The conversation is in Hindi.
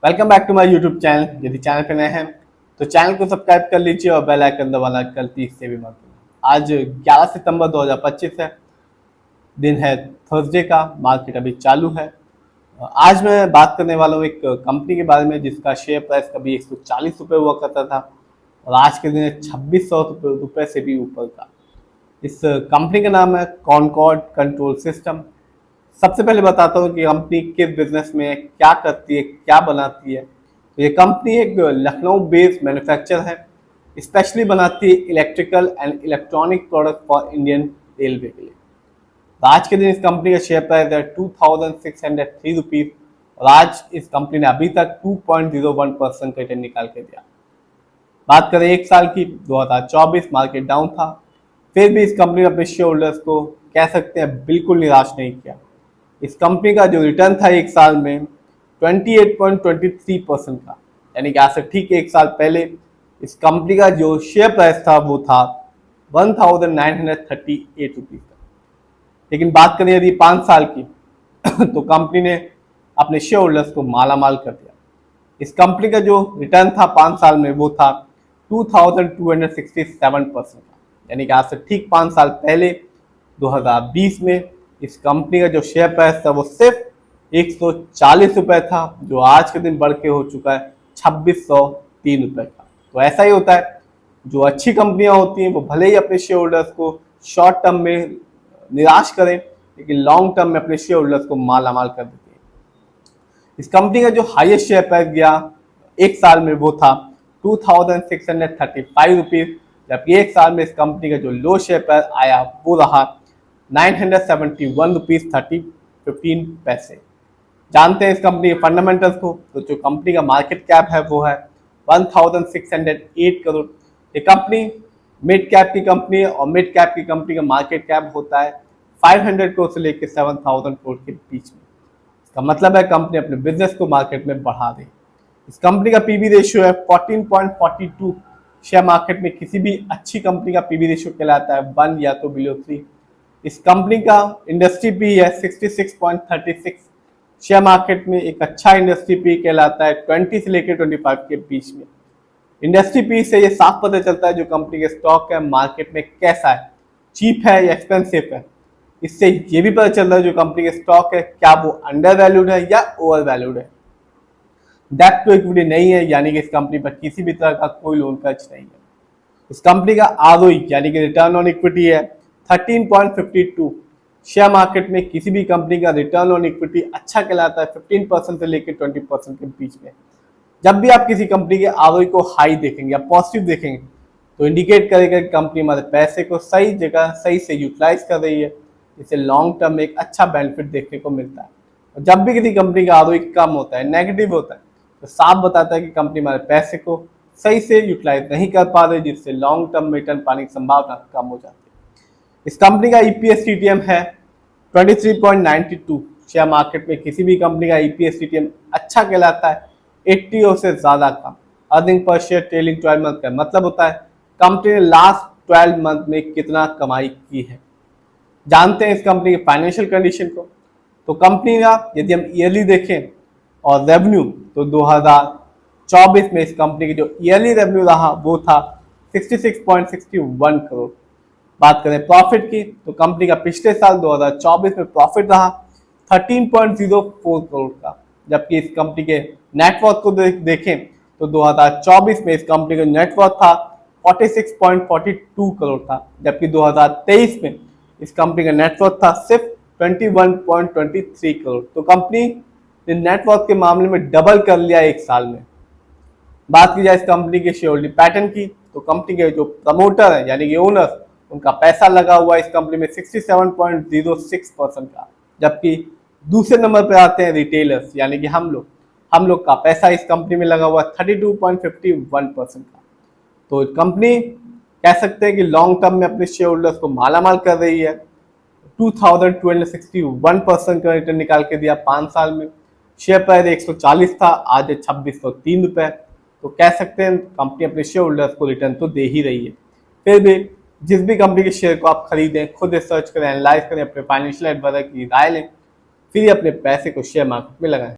Welcome back to my YouTube channel. यदि चैनल पे नए हैं तो चैनल को सब्सक्राइब कर लीजिए और बेल आइकन दबाना गलती से भी मत भूलिए। आज 11 सितंबर 2025 है, दिन है थर्सडे का। मार्केट अभी चालू है। आज मैं बात करने वाला हूँ एक कंपनी के बारे में जिसका शेयर प्राइस कभी 140 रुपये हुआ करता था और आज के दिन 2600 रुपये से भी ऊपर का। इस कंपनी का नाम है कॉनकॉर्ड कंट्रोल सिस्टम। सबसे पहले बताता हूँ कि कंपनी किस बिजनेस में क्या करती है, क्या बनाती है। तो ये कंपनी एक लखनऊ बेस्ड मैन्युफैक्चर है, स्पेशली बनाती है electrical and electronic product for Indian railway के लिए। तो आज के दिन इस कंपनी का शेयर प्राइस है 2603 रुपीज़ और आज इस कंपनी ने अभी तक 2.01% का रिटर्न निकाल के दिया। बात करें एक साल की, 2024 मार्केट डाउन था, फिर भी इस कंपनी ने अपने शेयर होल्डर्स को कह सकते हैं बिल्कुल निराश नहीं किया। इस कंपनी का जो रिटर्न था एक साल में 28.23% का, यानी कि आज से ठीक एक साल पहले इस कंपनी का जो शेयर प्राइस था वो था 1938 रुपीज़ का। लेकिन बात करें यदि 5 साल की तो कंपनी ने अपने शेयर होल्डर्स को माला माल कर दिया। इस कंपनी का जो रिटर्न था 5 साल में वो था 2267% का, यानी कि आज से ठीक 5 साल पहले 2020 में इस कंपनी का जो शेयर प्राइस था वो सिर्फ 140 रुपये था, जो आज के दिन बढ़ के हो चुका है 2603 रुपये का। तो ऐसा ही होता है, जो अच्छी कंपनियां होती हैं वो भले ही अपने शेयर होल्डर्स को शॉर्ट टर्म में निराश करें, लेकिन लॉन्ग टर्म में अपने शेयर होल्डर्स को माला माल कर देती है। इस कंपनी का जो हाईएस्ट शेयर प्राइस गया एक साल में वो था 2635 रुपीज़, जबकि एक साल में इस कंपनी का जो लो शेयर प्राइस आया वो रहा 971 रुपीज़ 15 पैसे। जानते हैं इस कंपनी के फंडामेंटल्स को। तो जो कंपनी का मार्केट कैप है वो है 1608 करोड़। ये कंपनी मिड कैप की कंपनी है और मिड कैप की कंपनी का मार्केट कैप होता है 500 करोड़ से लेकर 7000 करोड़ के बीच में। इसका मतलब है कंपनी अपने बिजनेस को मार्केट में बढ़ा रही है। इस कंपनी का पीबी रेशियो है 14.42। शेयर मार्केट में किसी भी अच्छी कंपनी का पीबी रेशियो कहलाता है 1 या तो बिलो 3। इस कंपनी का इंडस्ट्री पी है 66.36। शेयर मार्केट में एक अच्छा इंडस्ट्री पी कहलाता है 20 से लेकर 25 के बीच में। इंडस्ट्री पी से ये साफ पता चलता है जो कंपनी के स्टॉक है मार्केट में कैसा है, चीप है या एक्सपेंसिव है। इससे ये भी पता चलता है जो कंपनी के स्टॉक है क्या वो अंडर वैल्यूड है या ओवर वैल्यूड है। डेप्ट टू इक्विटी नहीं है, यानी कि इस कंपनी पर किसी भी तरह का कोई लोन खर्च नहीं है। इस कंपनी का आरओई यानी कि रिटर्न ऑन इक्विटी है 13.52। शेयर मार्केट में किसी भी कंपनी का रिटर्न ऑन इक्विटी अच्छा कहलाता है 15% से लेकर 20% के बीच में। जब भी आप किसी कंपनी के आरओई को हाई देखेंगे या पॉजिटिव देखेंगे तो इंडिकेट करेगा कि कंपनी हमारे पैसे को सही जगह सही से यूटिलाइज कर रही है, इससे लॉन्ग टर्म में एक अच्छा बेनिफिट देखने को मिलता है। और जब भी किसी कंपनी का आरओई कम होता है, नेगेटिव होता है, तो साफ बताता है कि कंपनी हमारे पैसे को सही से यूटिलाइज नहीं कर पा रही, जिससे लॉन्ग टर्म में रिटर्न पाने की संभावना कम हो जाती है। इस कंपनी का ईपीएस टीटीएम है 23.92। शेयर मार्केट में किसी भी कंपनी का ईपीएस टीटीएम अच्छा कहलाता है 80 और से ज्यादा कम। अर्निंग पर शेयर ट्रेलिंग 12 मंथ का मतलब होता है कंपनी ने लास्ट 12 मंथ में कितना कमाई की है। जानते हैं इस कंपनी की फाइनेंशियल कंडीशन को। तो कंपनी का यदि हम ईयरली देखें और रेवेन्यू, तो 2024 में इस कंपनी की जो ईयरली रेवेन्यू रहा वो था 66.61 करोड़। बात करें प्रॉफिट की तो कंपनी का पिछले साल 2024 में प्रॉफिट रहा 13.04 करोड़ का, जबकि इस कंपनी के नेटवर्थ को देखें तो 2024 में इस कंपनी का नेटवर्थ था 46.42 करोड़ था, जबकि 2023 में इस कंपनी का नेटवर्थ था सिर्फ 21.23 करोड़। तो कंपनी ने नेटवर्थ के मामले में डबल कर लिया एक साल में। बात की जाए इस कंपनी के शेयर होल्डिंग पैटर्न की तो कंपनी के जो प्रमोटर है यानी कि ओनर, उनका पैसा लगा हुआ है इस कंपनी में 67.06% का, जबकि दूसरे नंबर पर आते हैं रिटेलर्स यानी कि हम लोग का पैसा इस कंपनी में लगा हुआ है 32.51% का। तो कंपनी कह सकते हैं कि लॉन्ग टर्म में अपने शेयर होल्डर्स को मालामाल कर रही है। 2261% का रिटर्न निकाल के दिया 5 साल में। शेयर प्राइस 140 था, आज है 2603 रुपये। तो कह सकते हैं कंपनी अपने शेयर होल्डर्स को रिटर्न तो दे ही रही है। फिर भी जिस भी कंपनी के शेयर को आप खरीदें, खुद रिसर्च करें, एनालाइज करें, अपने फाइनेंशियल एडवाइजर की राय लें, फिर अपने पैसे को शेयर मार्केट में लगाएं।